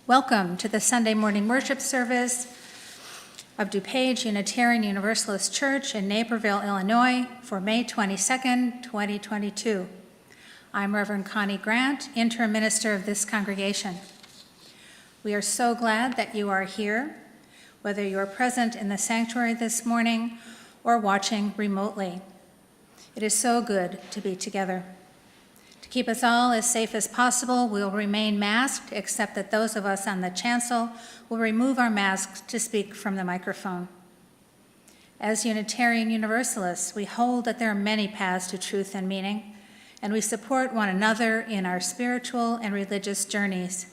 Welcome to the Sunday morning worship service of DuPage Unitarian Universalist Church in Naperville, Illinois for May 22nd, 2022. I'm Reverend Connie Grant, interim minister of this congregation. We are so glad that you are here, whether you are present in the sanctuary this morning or watching remotely. It is so good to be together. To keep us all as safe as possible, we'll remain masked, except that those of us on the chancel will remove our masks to speak from the microphone. As Unitarian Universalists, we hold that there are many paths to truth and meaning, and we support one another in our spiritual and religious journeys.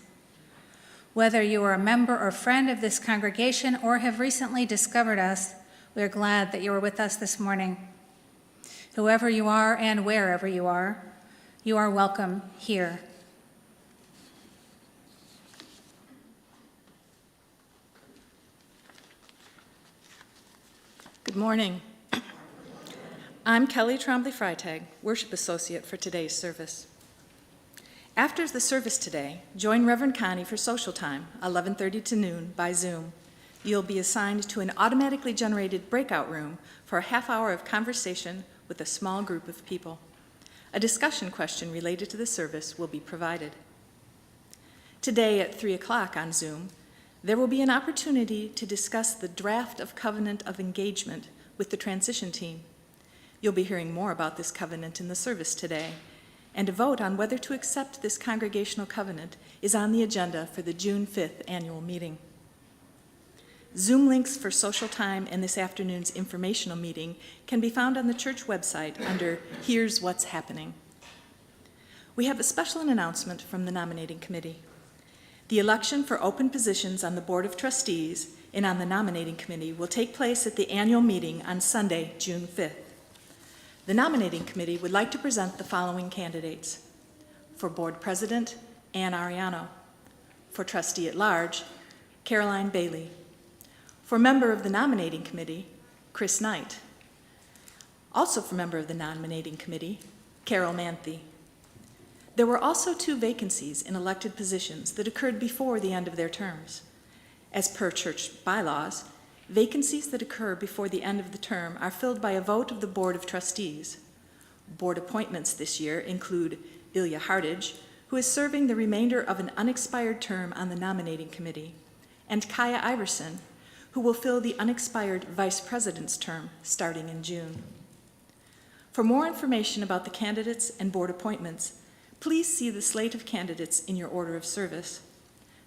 Whether you are a member or friend of this congregation or have recently discovered us, we are glad that you are with us this morning. Whoever you are and wherever you are welcome here. Good morning. I'm Kelly Trombley-Freitag, Worship Associate for today's service. After the service today, join Reverend Connie for social time, 11:30 to noon, by Zoom. You'll be assigned to an automatically generated breakout room for a half hour of conversation with a small group of people. A discussion question related to the service will be provided. Today at 3 o'clock on Zoom, there will be an opportunity to discuss the draft of Covenant of Engagement with the transition team. You'll be hearing more about this covenant in the service today, and a vote on whether to accept this congregational covenant is on the agenda for the June 5th annual meeting. Zoom links for social time and this afternoon's informational meeting can be found on the church website under Here's What's Happening. We have a special announcement from the nominating committee. The election for open positions on the Board of Trustees and on the nominating committee will take place at the annual meeting on Sunday, June 5th. The nominating committee would like to present the following candidates. For Board President, Ann Ariano. For Trustee at Large, Caroline Bailey. For member of the nominating committee, Chris Knight. Also for member of the nominating committee, Carol Manthe. There were also 2 vacancies in elected positions that occurred before the end of their terms. As per church bylaws, vacancies that occur before the end of the term are filled by a vote of the Board of Trustees. Board appointments this year include Ilya Hardage, who is serving the remainder of an unexpired term on the nominating committee, and Kaya Iverson, who will fill the unexpired vice president's term starting in June. For more information about the candidates and board appointments, please see the slate of candidates in your order of service.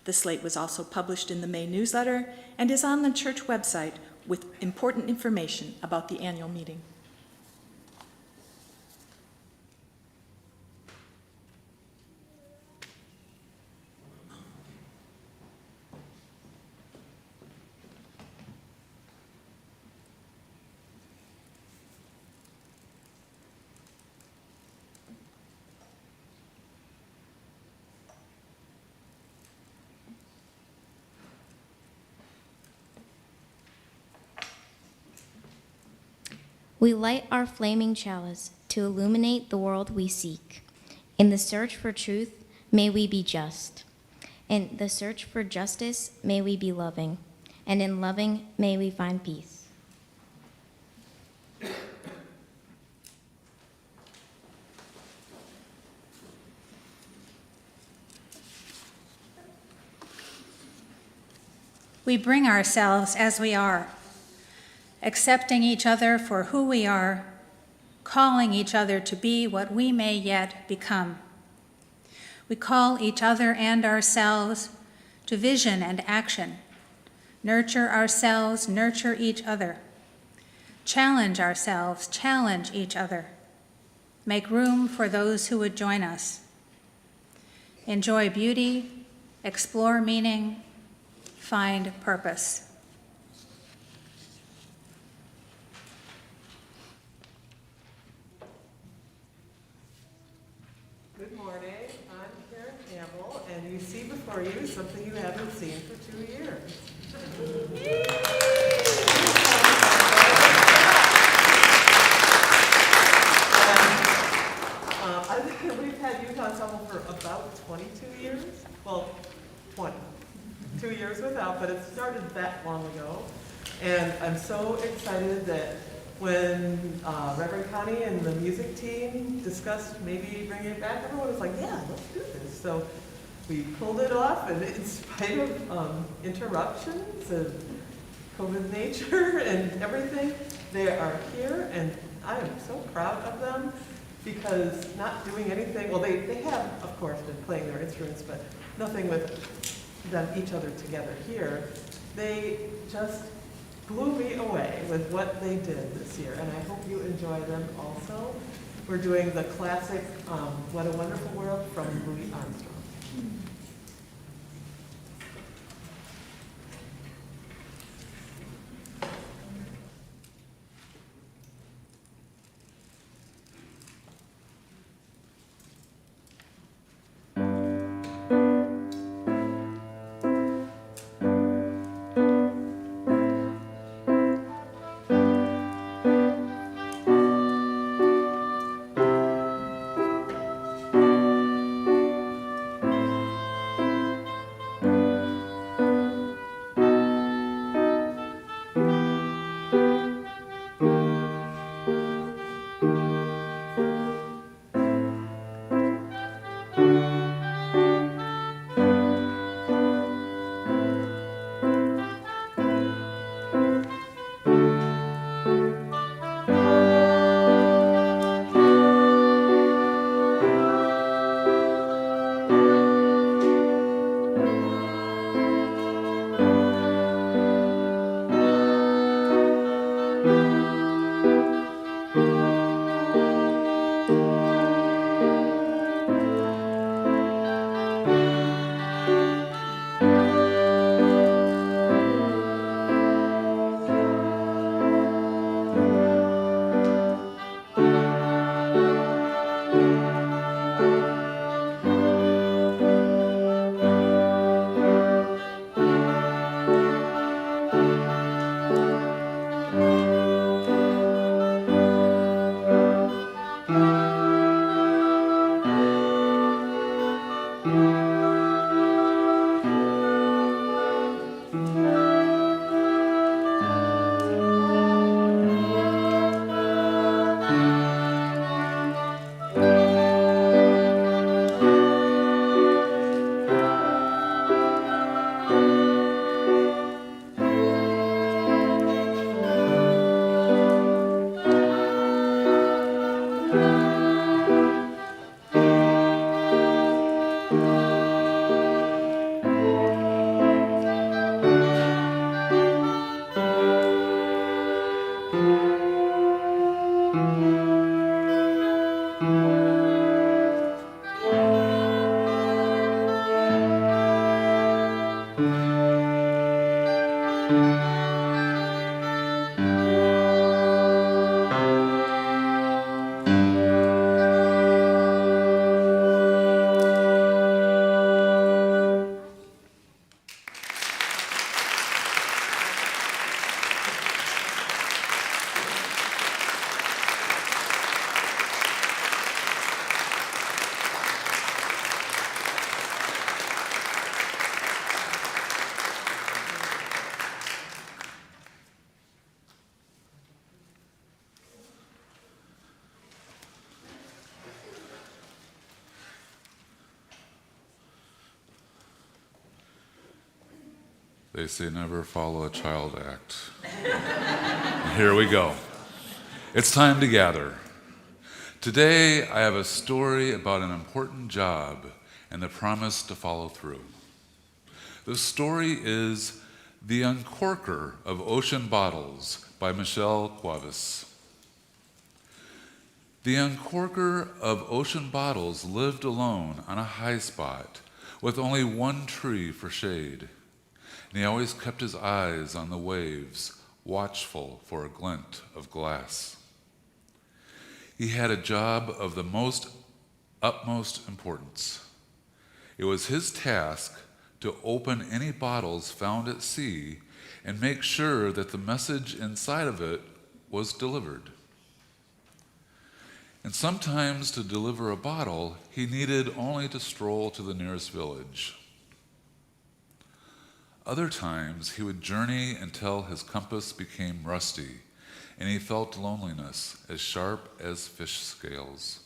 The slate was also published in the May newsletter and is on the church website with important information about the annual meeting. We light our flaming chalice to illuminate the world we seek. In the search for truth, may we be just. In the search for justice, may we be loving. And in loving, may we find peace. We bring ourselves as we are, accepting each other for who we are, calling each other to be what we may yet become. We call each other and ourselves to vision and action, nurture ourselves, nurture each other, challenge ourselves, challenge each other, make room for those who would join us, enjoy beauty, explore meaning, find purpose. Good morning, I'm Karen Campbell, and you see before you something you haven't seen for 2 years. I think we've had Utah Tumble for about 22 years. Well, 20. 2 years without, but it started that long ago. And I'm so excited that when Reverend Connie and the music team discussed maybe bringing it back, everyone was like, yeah, let's do this. So we pulled it off, and in spite of interruptions and COVID nature and everything, they are here, and I am so proud of them because not doing anything, well, they have, of course, been playing their instruments, but nothing with them, each other together here. They just blew me away with what they did this year, and I hope you enjoy them also. We're doing the classic What a Wonderful World from Louis Armstrong. They say never follow a child act. Here we go. It's time to gather. Today, I have a story about an important job and the promise to follow through. The story is The Uncorker of Ocean Bottles by Michelle Cuevas. The uncorker of ocean bottles lived alone on a high spot with only one tree for shade. And he always kept his eyes on the waves, watchful for a glint of glass. He had a job of the utmost importance. It was his task to open any bottles found at sea and make sure that the message inside of it was delivered. And sometimes to deliver a bottle, he needed only to stroll to the nearest village. Other times he would journey until his compass became rusty, and he felt loneliness as sharp as fish scales.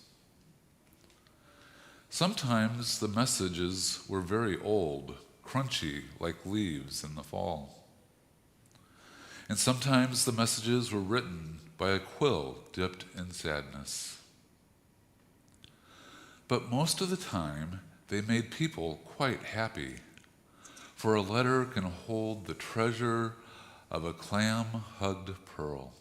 Sometimes the messages were very old, crunchy like leaves in the fall. And sometimes the messages were written by a quill dipped in sadness. But most of the time, they made people quite happy, for a letter can hold the treasure of a clam-hugged pearl.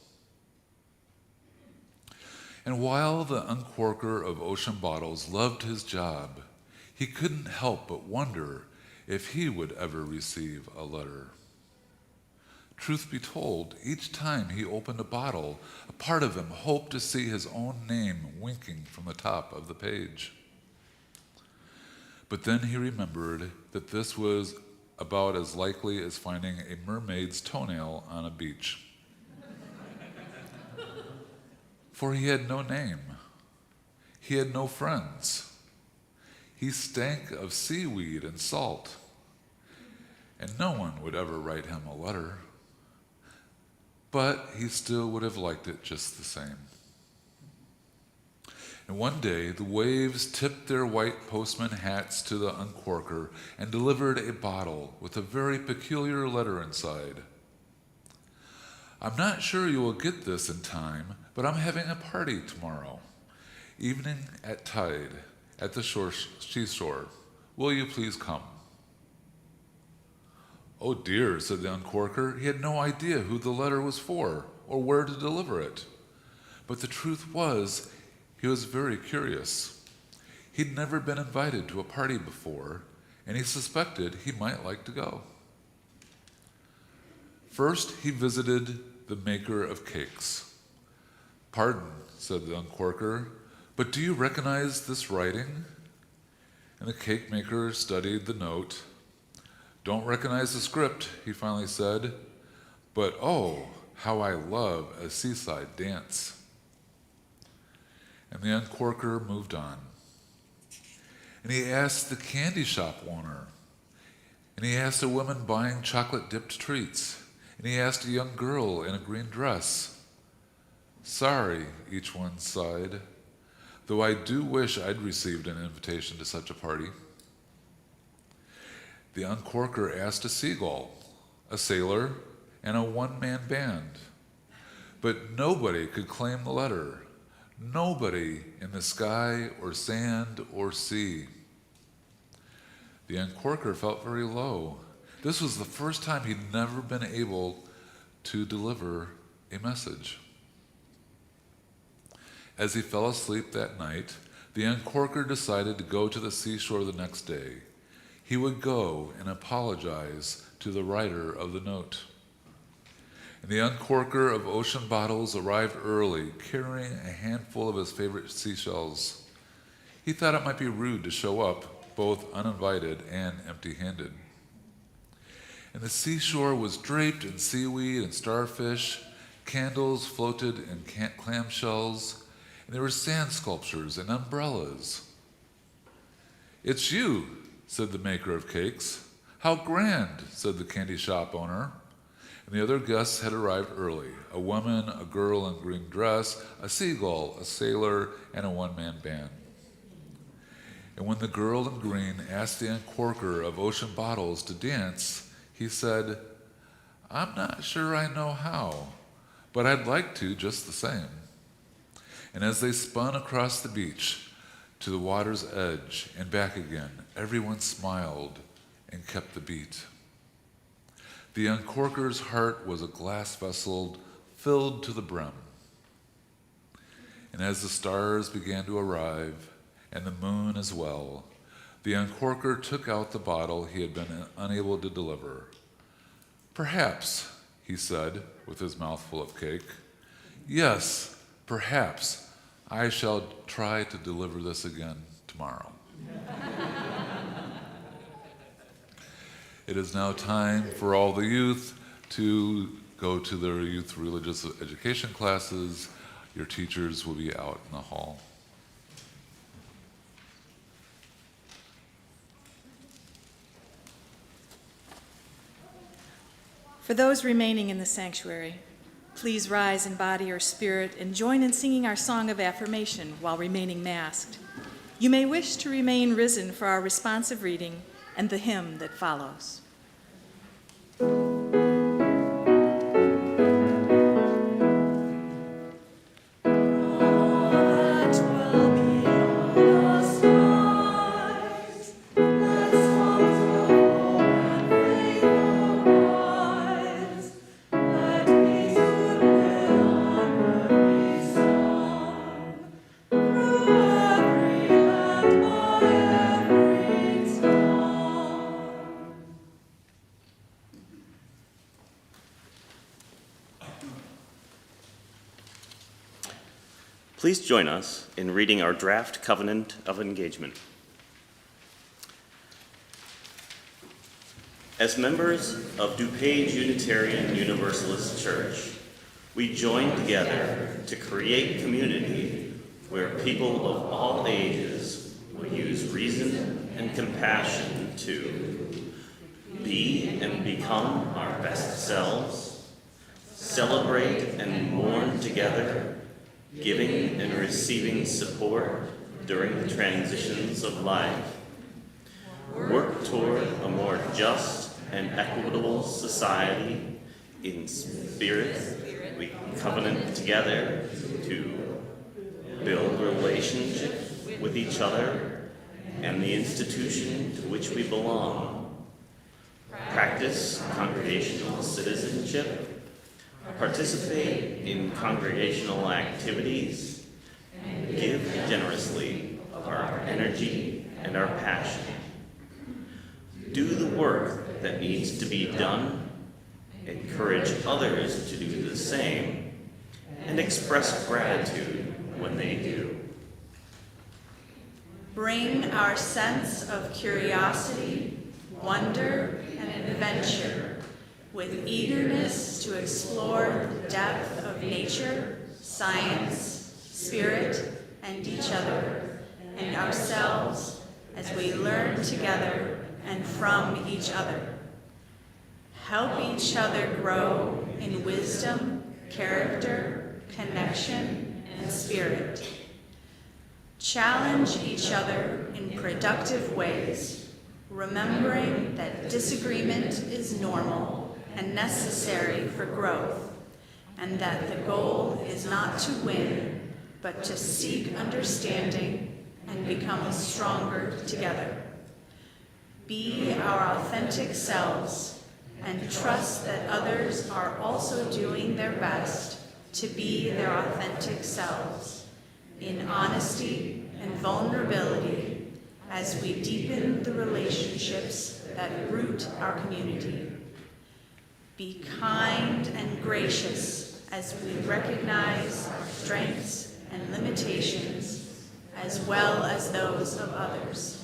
And while the uncorker of ocean bottles loved his job, he couldn't help but wonder if he would ever receive a letter. Truth be told, each time he opened a bottle, a part of him hoped to see his own name winking from the top of the page. But then he remembered that this was about as likely as finding a mermaid's toenail on a beach. For he had no name. He had no friends. He stank of seaweed and salt, and no one would ever write him a letter. But he still would have liked it just the same. And one day, the waves tipped their white postman hats to the uncorker and delivered a bottle with a very peculiar letter inside. I'm not sure you will get this in time, but I'm having a party tomorrow, evening at tide, at the seashore. Will you please come? Oh dear, said the uncorker. He had no idea who the letter was for or where to deliver it. But the truth was, he was very curious. He'd never been invited to a party before, and he suspected he might like to go. First, he visited the maker of cakes. Pardon, said the uncorker, but do you recognize this writing? And the cake maker studied the note. Don't recognize the script, he finally said, but oh, how I love a seaside dance. And the uncorker moved on. And he asked the candy shop owner, and he asked a woman buying chocolate-dipped treats, and he asked a young girl in a green dress. Sorry, each one sighed, though I do wish I'd received an invitation to such a party. The uncorker asked a seagull, a sailor, and a one-man band. But nobody could claim the letter. Nobody in the sky or sand or sea. The uncorker felt very low. This was the first time he'd never been able to deliver a message. As he fell asleep that night, the uncorker decided to go to the seashore the next day. He would go and apologize to the writer of the note. And the uncorker of ocean bottles arrived early, carrying a handful of his favorite seashells. He thought it might be rude to show up, both uninvited and empty-handed. And the seashore was draped in seaweed and starfish, candles floated in clamshells, and there were sand sculptures and umbrellas. It's you, said the maker of cakes. How grand, said the candy shop owner. And the other guests had arrived early, a woman, a girl in green dress, a seagull, a sailor, and a one-man band. And when the girl in green asked the uncorker of ocean bottles to dance, he said, I'm not sure I know how, but I'd like to just the same. And as they spun across the beach to the water's edge and back again, everyone smiled and kept the beat. The uncorker's heart was a glass vessel filled to the brim. And as the stars began to arrive, and the moon as well, the uncorker took out the bottle he had been unable to deliver. Perhaps, he said, with his mouth full of cake, yes, perhaps I shall try to deliver this again tomorrow. It is now time for all the youth to go to their youth religious education classes. Your teachers will be out in the hall. For those remaining in the sanctuary, please rise in body or spirit and join in singing our song of affirmation while remaining masked. You may wish to remain risen for our responsive reading and the hymn that follows. Please join us in reading our draft covenant of engagement. As members of DuPage Unitarian Universalist Church, we join together to create community where people of all ages will use reason and compassion to be and become our best selves, celebrate and mourn together, giving and receiving support during the transitions of life, work toward a more just and equitable society. In spirit, we covenant together to build relationship with each other and the institution to which we belong, practice congregational citizenship, participate in congregational activities, and give generously of our energy and our passion. Do the work that needs to be done, encourage others to do the same, and express gratitude when they do. Bring our sense of curiosity, wonder, and adventure with eagerness to explore the depth of nature, science, spirit, and each other, and ourselves as we learn together and from each other. Help each other grow in wisdom, character, connection, and spirit. Challenge each other in productive ways, remembering that disagreement is normal and necessary for growth, and that the goal is not to win, but to seek understanding and become stronger together. Be our authentic selves and trust that others are also doing their best to be their authentic selves in honesty and vulnerability as we deepen the relationships that root our community. Be kind and gracious as we recognize our strengths and limitations, as well as those of others.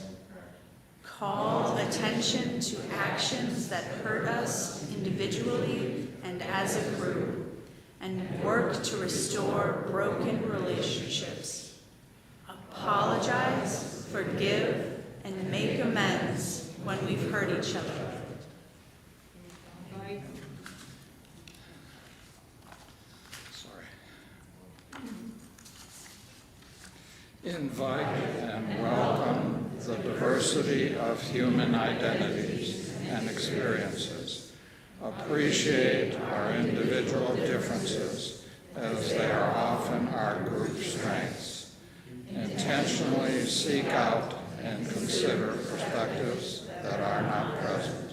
Call attention to actions that hurt us individually and as a group, and work to restore broken relationships. Apologize, forgive, and make amends when we've hurt each other. Invite and welcome the diversity of human identities and experiences. Appreciate our individual differences as they are often our group strengths. Intentionally seek out and consider perspectives that are not present.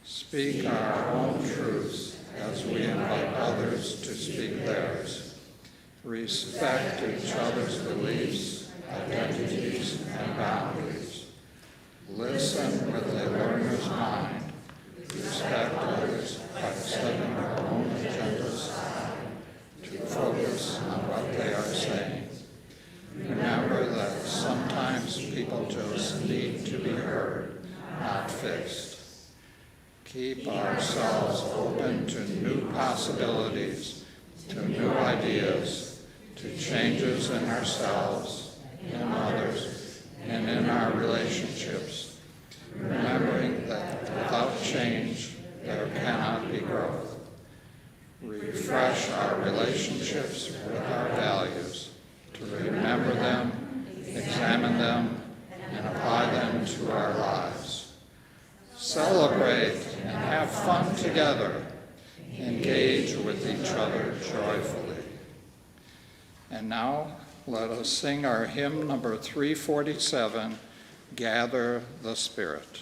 Speak our own truths as we invite others to speak theirs. Respect each other's beliefs, identities, and boundaries. Listen with a learner's mind. Respect others by setting our own agendas aside to focus on what they are saying. Remember that sometimes people just need to be heard, not fixed. Keep ourselves open to new possibilities, to new ideas, to changes in ourselves, in others, and in our relationships, remembering that without change, there cannot be growth. examine them, and apply them to our lives. Celebrate and have fun together. Engage with each other joyfully. And now, let us sing our hymn number 347, Gather the Spirit.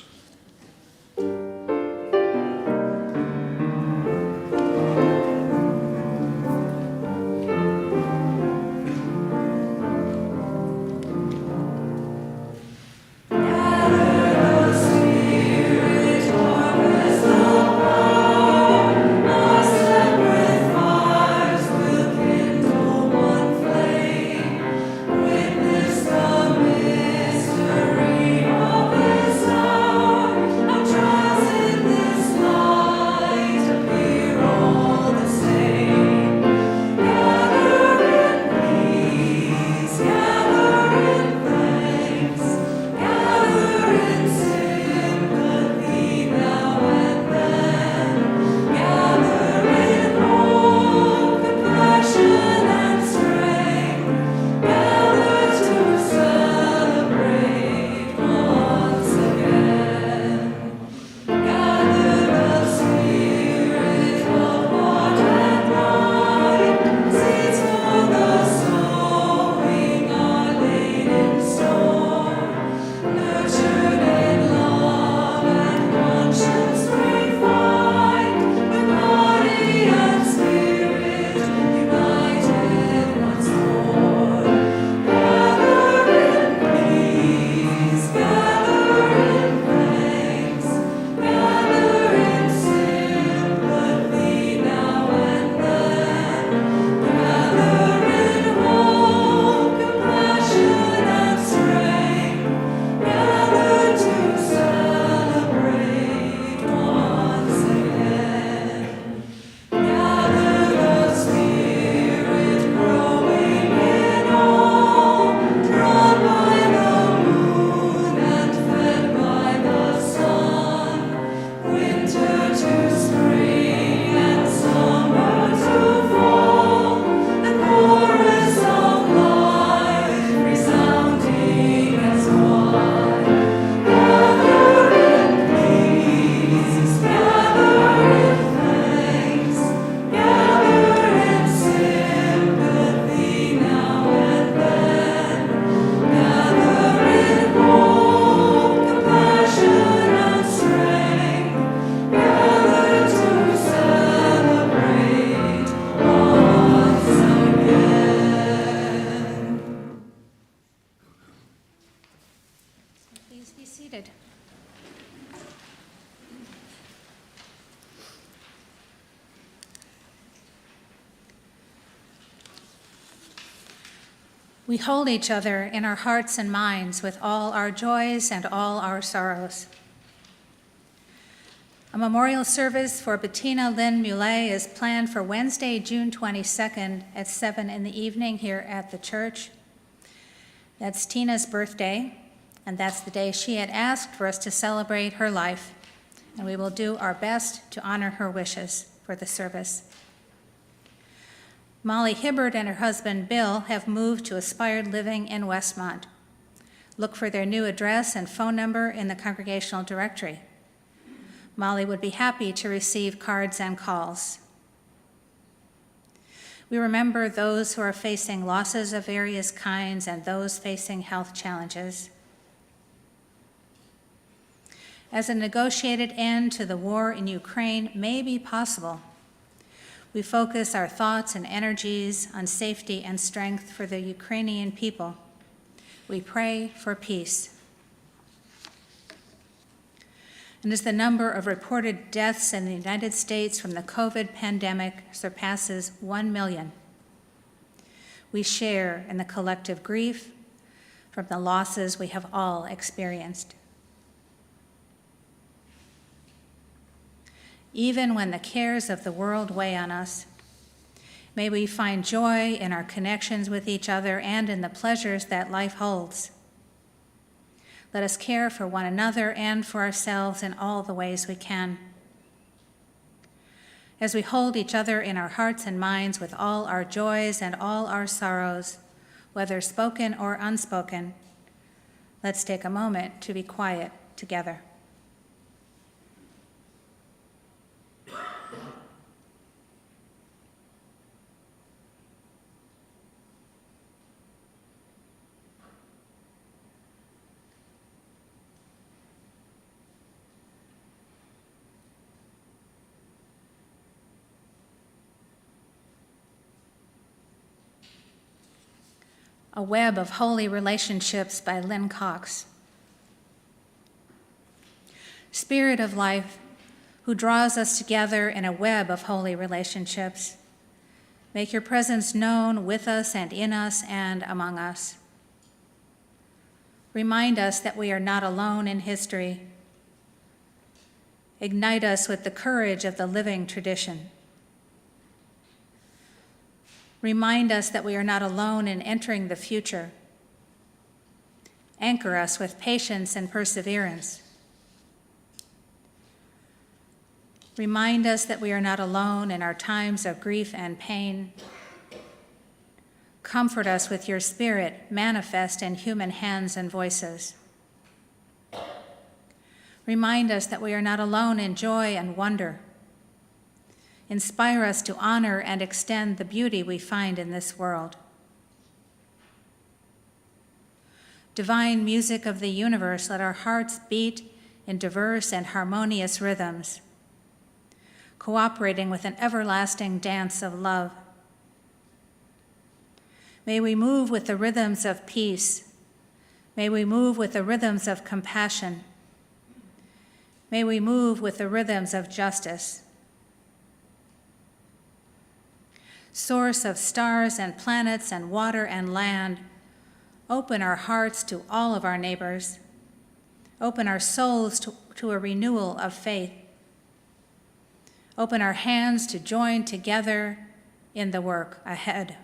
Please be seated. We hold each other in our hearts and minds with all our joys and all our sorrows. A memorial service for Bettina Lynn Muley is planned for Wednesday, June 22nd at 7 in the evening here at the church. That's Tina's birthday, and that's the day she had asked for us to celebrate her life, and we will do our best to honor her wishes for the service. Molly Hibbert and her husband Bill have moved to Aspired Living in Westmont. Look for their new address and phone number in the congregational directory. Molly would be happy to receive cards and calls. We remember those who are facing losses of various kinds and those facing health challenges. As a negotiated end to the war in Ukraine may be possible, we focus our thoughts and energies on safety and strength for the Ukrainian people. We pray for peace. And as the number of reported deaths in the United States from the COVID pandemic surpasses 1 million, we share in the collective grief from the losses we have all experienced. Even when the cares of the world weigh on us, may we find joy in our connections with each other and in the pleasures that life holds. Let us care for one another and for ourselves in all the ways we can. As we hold each other in our hearts and minds with all our joys and all our sorrows, whether spoken or unspoken, Let's take a moment to be quiet together. A Web of Holy Relationships by Lynn Cox. Spirit of life, who draws us together in a web of holy relationships, make your presence known with us and in us and among us. Remind us that we are not alone in history. Ignite us with the courage of the living tradition. Remind us that we are not alone in entering the future. Anchor us with patience and perseverance. Remind us that we are not alone in our times of grief and pain. Comfort us with your Spirit manifest in human hands and voices. Remind us that we are not alone in joy and wonder. Inspire us to honor and extend the beauty we find in this world. Divine music of the universe, let our hearts beat in diverse and harmonious rhythms, cooperating with an everlasting dance of love. May we move with the rhythms of peace. May we move with the rhythms of compassion. May we move with the rhythms of justice. Source of stars and planets and water and land, open our hearts to all of our neighbors. Open our souls to a renewal of faith. Open our hands to join together in the work ahead.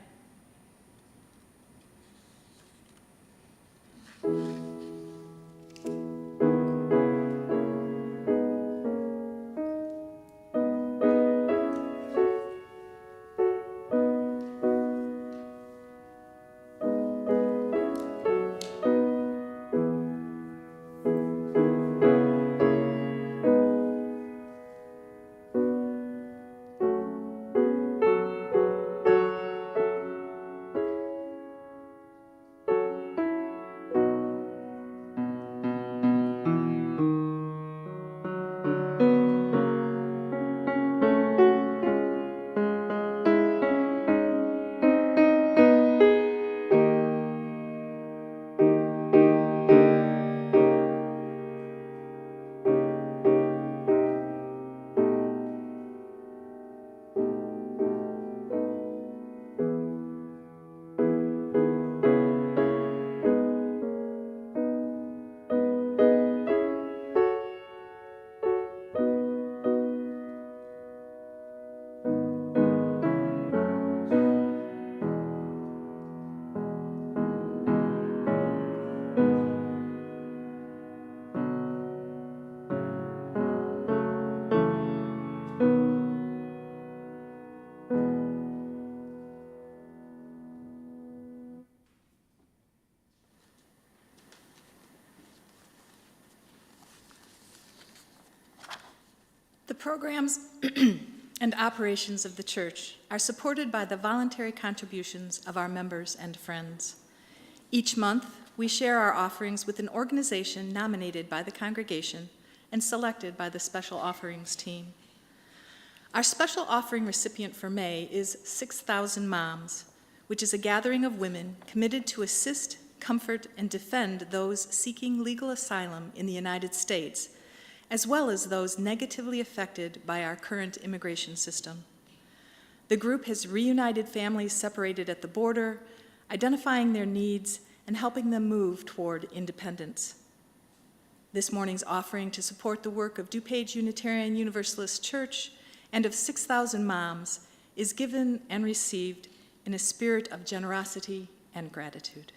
The programs and operations of the church are supported by the voluntary contributions of our members and friends. Each month, we share our offerings with an organization nominated by the congregation and selected by the special offerings team. Our special offering recipient for May is 6,000 Moms, which is a gathering of women committed to assist, comfort, and defend those seeking legal asylum in the United States, as well as those negatively affected by our current immigration system. The group has reunited families separated at the border, identifying their needs and helping them move toward independence. This morning's offering to support the work of DuPage Unitarian Universalist Church and of 6,000 Moms is given and received in a spirit of generosity and gratitude.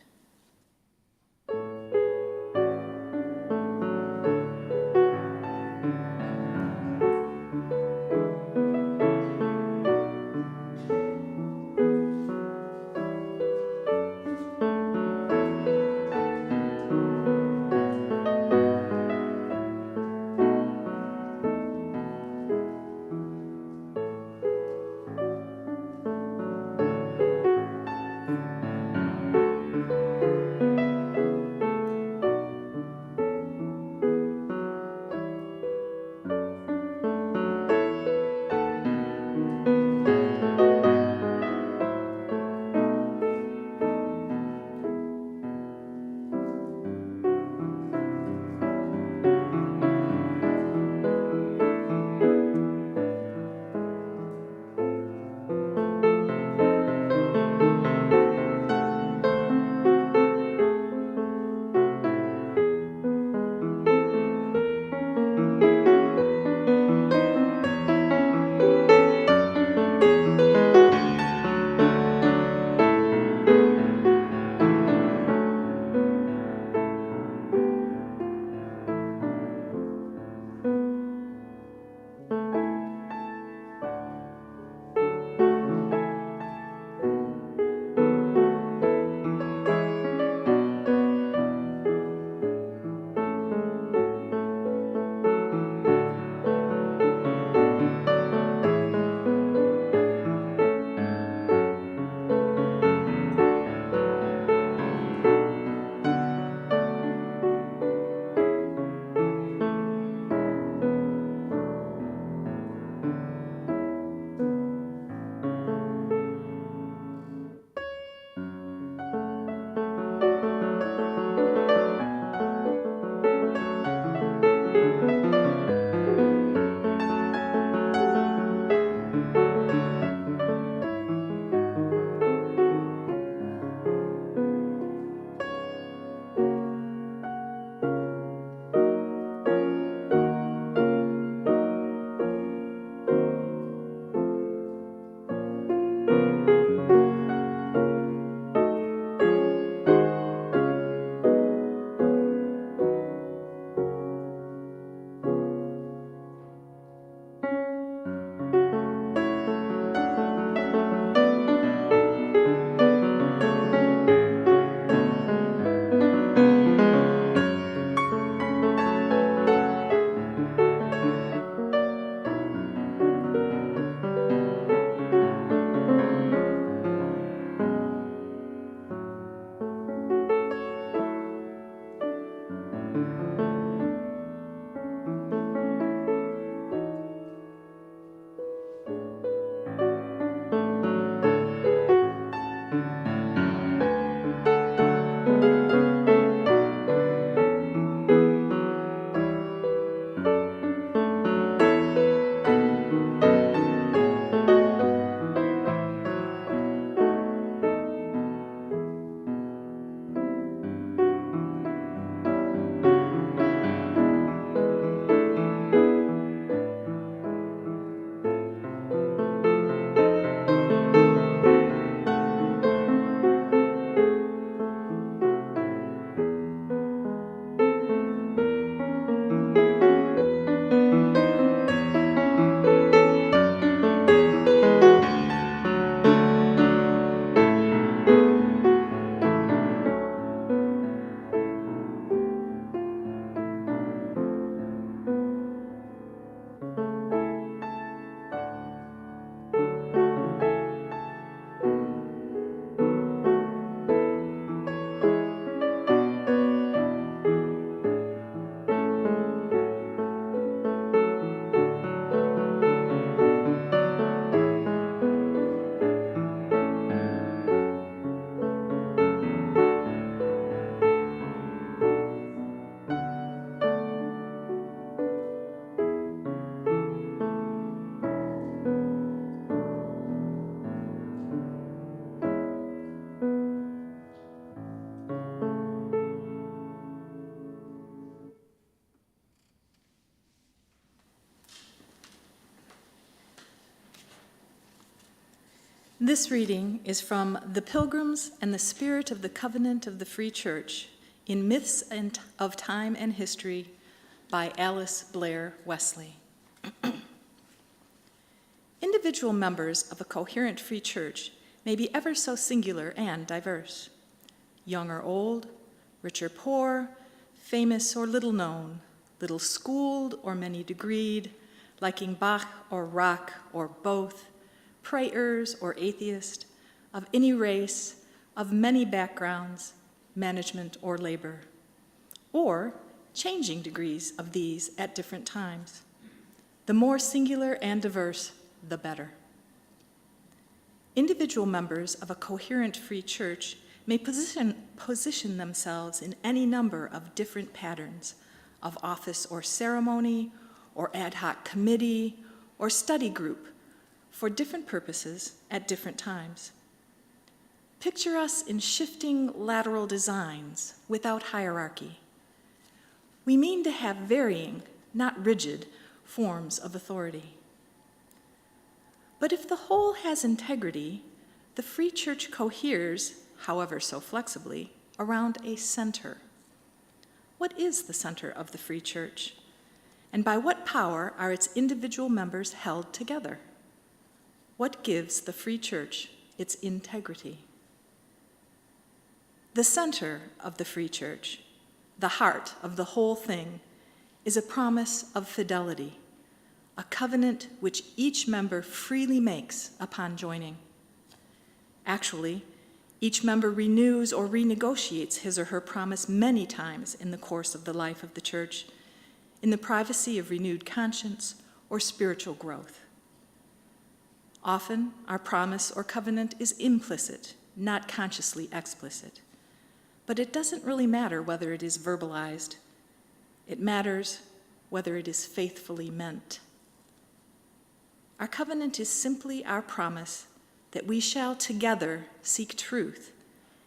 This reading is from The Pilgrims and the Spirit of the Covenant of the Free Church in Myths of Time and History by Alice Blair Wesley. Individual members of a coherent free church may be ever so singular and diverse. Young or old, rich or poor, famous or little known, little schooled or many degreed, liking Bach or rock or both, prayers or atheist, of any race, of many backgrounds, management or labor, or changing degrees of these at different times. The more singular and diverse, the better. Individual members of a coherent free church may position themselves in any number of different patterns of office or ceremony, or ad hoc committee, or study group for different purposes at different times. Picture us in shifting lateral designs without hierarchy. We mean to have varying, not rigid, forms of authority. But if the whole has integrity, the free church coheres, however so flexibly, around a center. What is the center of the free church? And by what power are its individual members held together? What gives the free church its integrity? The center of the free church, the heart of the whole thing, is a promise of fidelity, a covenant which each member freely makes upon joining. Actually, each member renews or renegotiates his or her promise many times in the course of the life of the church, in the privacy of renewed conscience or spiritual growth. Often, our promise or covenant is implicit, not consciously explicit. But it doesn't really matter whether it is verbalized. It matters whether it is faithfully meant. Our covenant is simply our promise that we shall together seek truth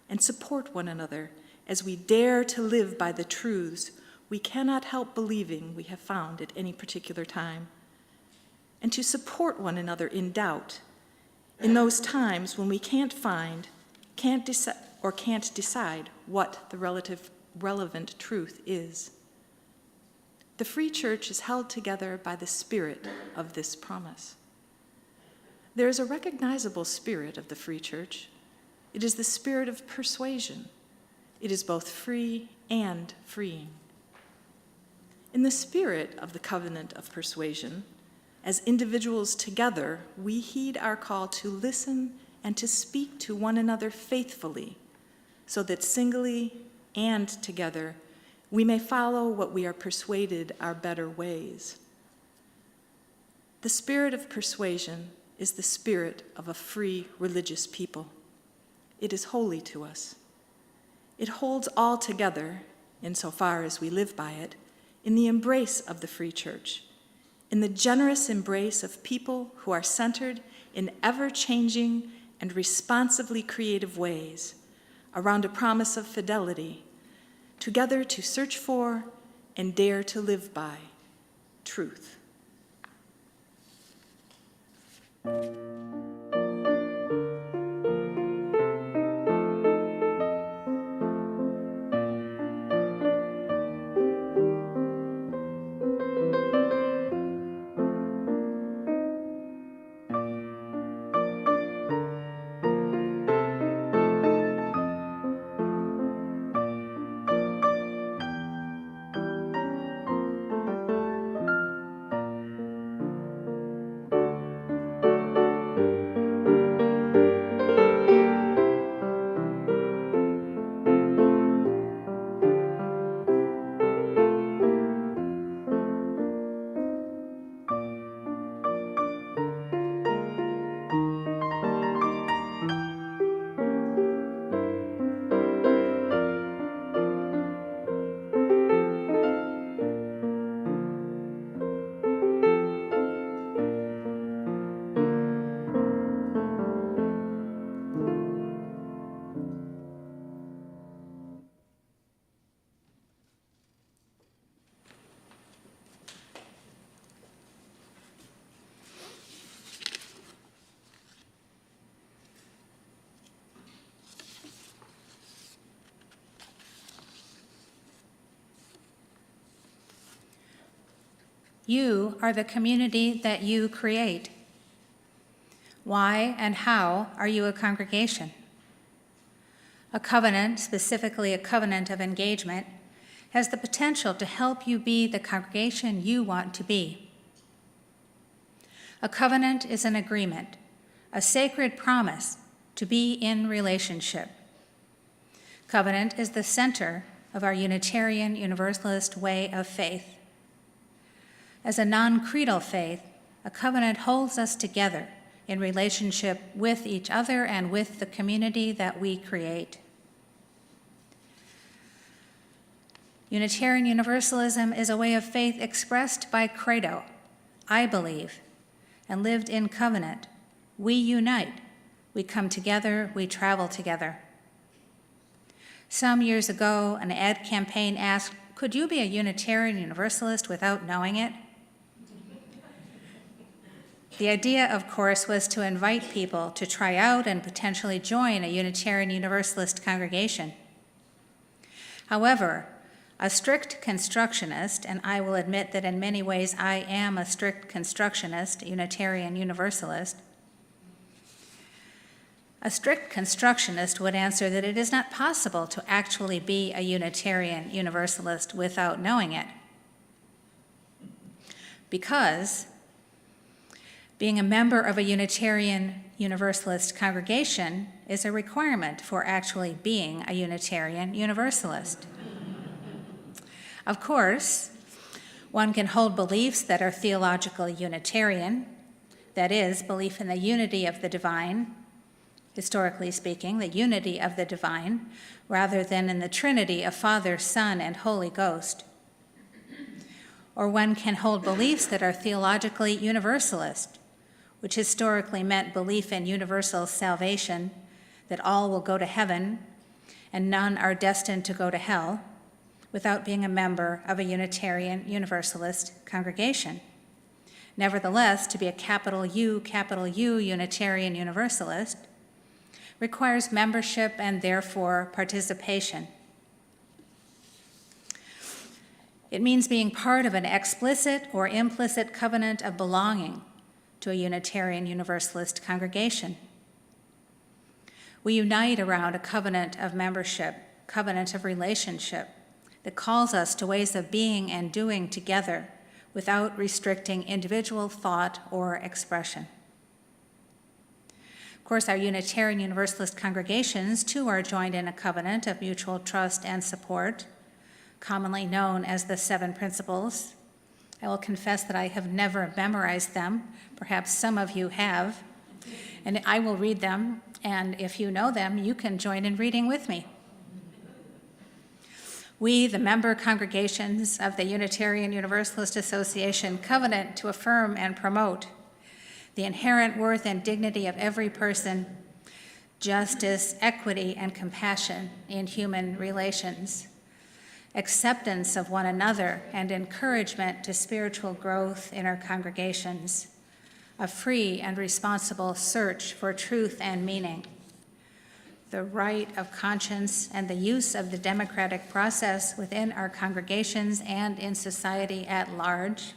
and support one another as we dare to live by the truths we cannot help believing we have found at any particular time, and to support one another in doubt in those times when we can't find, can't decide what the relevant truth is. The free church is held together by the spirit of this promise. There is a recognizable spirit of the free church. It is the spirit of persuasion. It is both free and freeing. In the spirit of the covenant of persuasion, as individuals together, we heed our call to listen and to speak to one another faithfully, so that singly and together we may follow what we are persuaded are better ways. The spirit of persuasion is the spirit of a free religious people. It is holy to us. It holds all together, insofar as we live by it, in the embrace of the free church, in the generous embrace of people who are centered in ever-changing and responsively creative ways around a promise of fidelity, together to search for and dare to live by truth. You are the community that you create. Why and how are you a congregation? A covenant, specifically a covenant of engagement, has the potential to help you be the congregation you want to be. A covenant is an agreement, a sacred promise to be in relationship. Covenant is the center of our Unitarian Universalist way of faith. As a non-creedal faith, a covenant holds us together in relationship with each other and with the community that we create. Unitarian Universalism is a way of faith expressed by credo, I believe, and lived in covenant. We unite, we come together, we travel together. Some years ago, an ad campaign asked, could you be a Unitarian Universalist without knowing it? The idea, of course, was to invite people to try out and potentially join a Unitarian Universalist congregation. However, a strict constructionist, and I will admit that in many ways I am a strict constructionist, Unitarian Universalist, a strict constructionist would answer that it is not possible to actually be a Unitarian Universalist without knowing it. Because being a member of a Unitarian Universalist congregation is a requirement for actually being a Unitarian Universalist. Of course, one can hold beliefs that are theologically Unitarian, that is, belief in the unity of the divine, historically speaking, the unity of the divine, rather than in the Trinity of Father, Son, and Holy Ghost. Or one can hold beliefs that are theologically Universalist, which historically meant belief in universal salvation, that all will go to heaven and none are destined to go to hell, without being a member of a Unitarian Universalist congregation. Nevertheless, to be a capital U Unitarian Universalist requires membership and therefore participation. It means being part of an explicit or implicit covenant of belonging to a Unitarian Universalist congregation. We unite around a covenant of membership, covenant of relationship, that calls us to ways of being and doing together without restricting individual thought or expression. Of course, our Unitarian Universalist congregations, too, are joined in a covenant of mutual trust and support, commonly known as the Seven Principles. I will confess that I have never memorized them. Perhaps some of you have. And I will read them, and if you know them, you can join in reading with me. We, the member congregations of the Unitarian Universalist Association, covenant to affirm and promote the inherent worth and dignity of every person, justice, equity, and compassion in human relations, acceptance of one another, and encouragement to spiritual growth in our congregations, a free and responsible search for truth and meaning, the right of conscience and the use of the democratic process within our congregations and in society at large,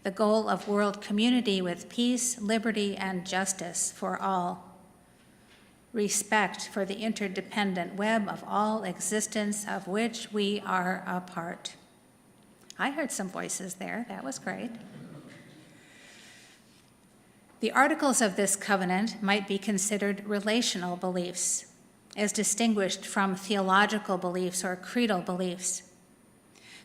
the goal of world community with peace, liberty, and justice for all, respect for the interdependent web of all existence of which we are a part. I heard some voices there. That was great. The articles of this covenant might be considered relational beliefs, as distinguished from theological beliefs or creedal beliefs.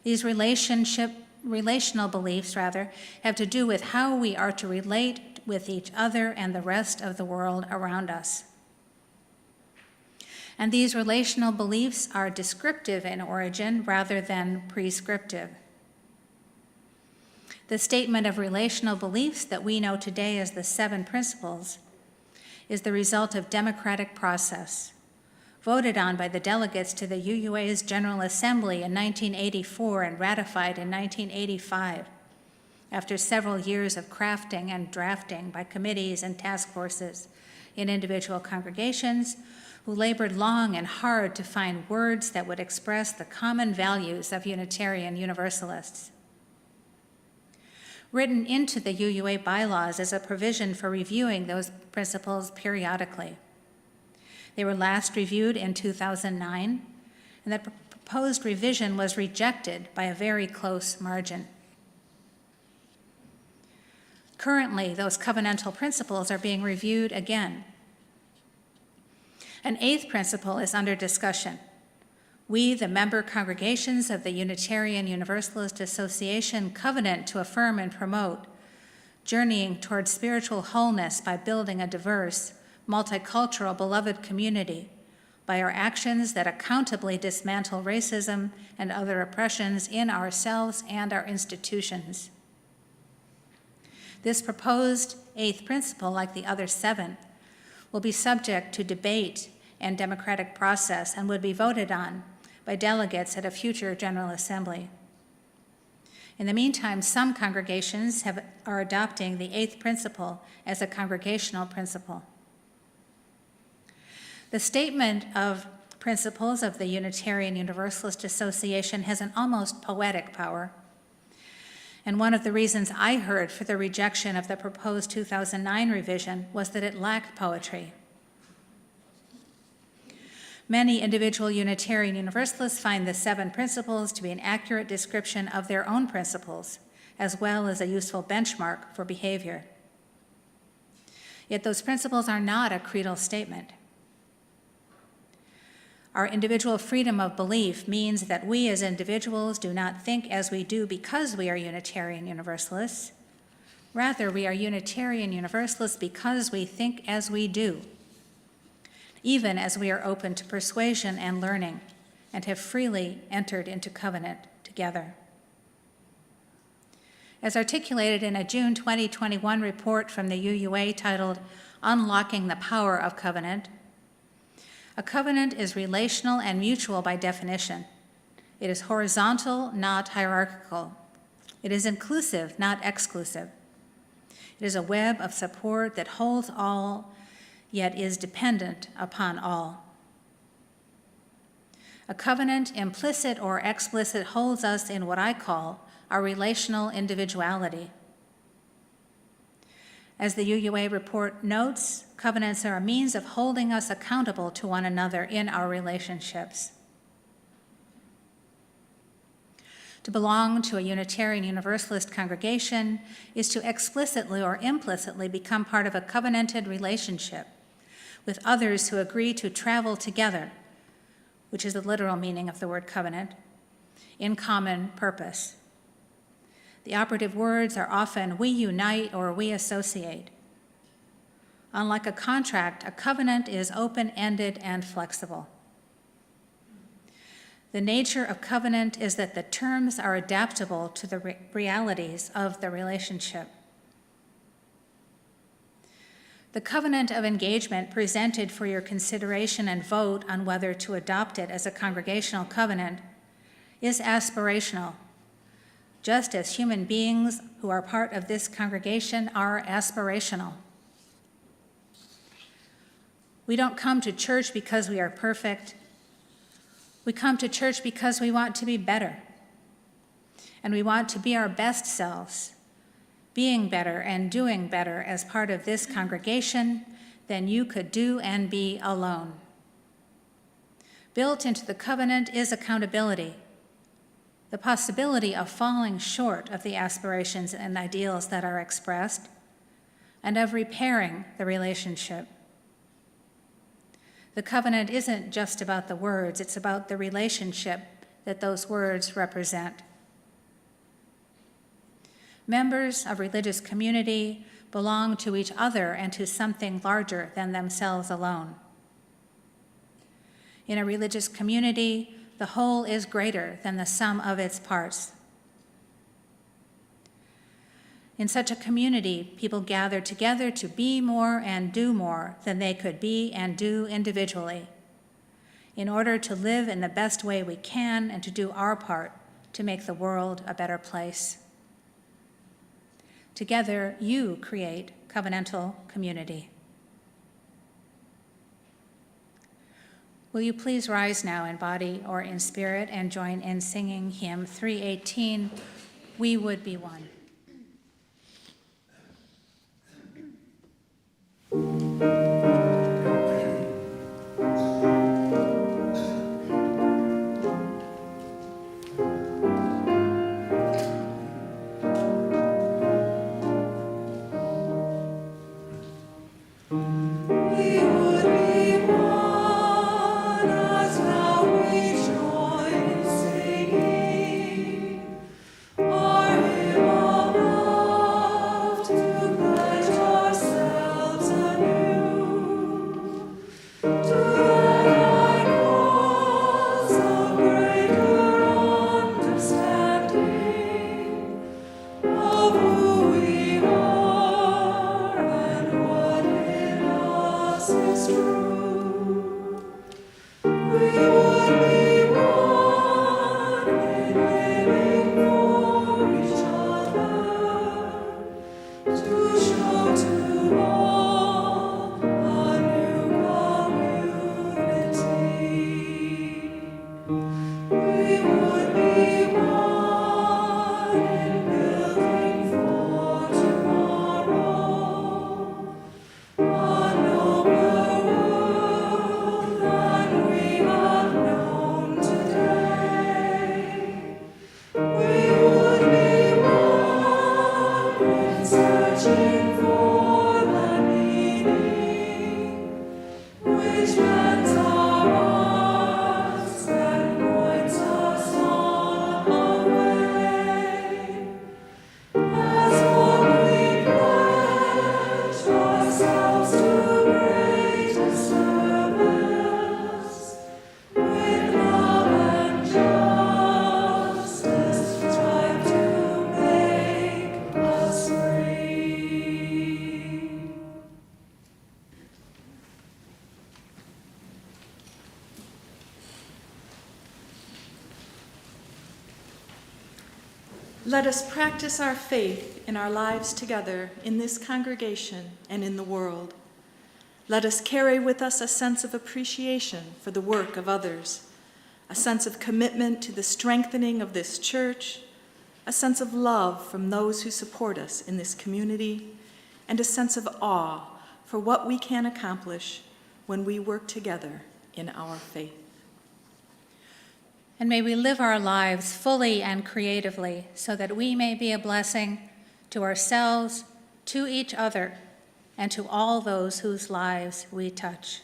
These relational beliefs, have to do with how we are to relate with each other and the rest of the world around us. And these relational beliefs are descriptive in origin rather than prescriptive. The statement of relational beliefs that we know today as the Seven Principles is the result of democratic process, voted on by the delegates to the UUA's General Assembly in 1984 and ratified in 1985, after several years of crafting and drafting by committees and task forces in individual congregations who labored long and hard to find words that would express the common values of Unitarian Universalists. Written into the UUA bylaws is a provision for reviewing those principles periodically. They were last reviewed in 2009, and that proposed revision was rejected by a very close margin. Currently, those covenantal principles are being reviewed again. An eighth principle is under discussion. We, the member congregations of the Unitarian Universalist Association, covenant to affirm and promote journeying towards spiritual wholeness by building a diverse, multicultural, beloved community by our actions that accountably dismantle racism and other oppressions in ourselves and our institutions. This proposed eighth principle, like the other seven, will be subject to debate and democratic process and would be voted on by delegates at a future General Assembly. In the meantime, some congregations are adopting the eighth principle as a congregational principle. The statement of principles of the Unitarian Universalist Association has an almost poetic power. And one of the reasons I heard for the rejection of the proposed 2009 revision was that it lacked poetry. Many individual Unitarian Universalists find the seven principles to be an accurate description of their own principles, as well as a useful benchmark for behavior. Yet those principles are not a creedal statement. Our individual freedom of belief means that we as individuals do not think as we do because we are Unitarian Universalists. Rather, we are Unitarian Universalists because we think as we do, even as we are open to persuasion and learning and have freely entered into covenant together. As articulated in a June 2021 report from the UUA titled Unlocking the Power of Covenant, a covenant is relational and mutual by definition. It is horizontal, not hierarchical. It is inclusive, not exclusive. It is a web of support that holds all, yet is dependent upon all. A covenant, implicit or explicit, holds us in what I call our relational individuality. As the UUA report notes, covenants are a means of holding us accountable to one another in our relationships. To belong to a Unitarian Universalist congregation is to explicitly or implicitly become part of a covenanted relationship with others who agree to travel together, which is the literal meaning of the word covenant, in common purpose. The operative words are often we unite or we associate. Unlike a contract, a covenant is open-ended and flexible. The nature of covenant is that the terms are adaptable to the realities of the relationship. The covenant of engagement presented for your consideration and vote on whether to adopt it as a congregational covenant is aspirational, just as human beings who are part of this congregation are aspirational. We don't come to church because we are perfect. We come to church because we want to be better, and we want to be our best selves, being better and doing better as part of this congregation than you could do and be alone. Built into the covenant is accountability, the possibility of falling short of the aspirations and ideals that are expressed, and of repairing the relationship. The covenant isn't just about the words, it's about the relationship that those words represent. Members of religious community belong to each other and to something larger than themselves alone. In a religious community, the whole is greater than the sum of its parts. In such a community, people gather together to be more and do more than they could be and do individually, in order to live in the best way we can and to do our part to make the world a better place. Together, you create covenantal community. Will you please rise now in body or in spirit and join in singing hymn 318, We Would Be One. Let us practice our faith in our lives together in this congregation and in the world. Let us carry with us a sense of appreciation for the work of others, a sense of commitment to the strengthening of this church, a sense of love from those who support us in this community, and a sense of awe for what we can accomplish when we work together in our faith. And may we live our lives fully and creatively so that we may be a blessing to ourselves, to each other, and to all those whose lives we touch.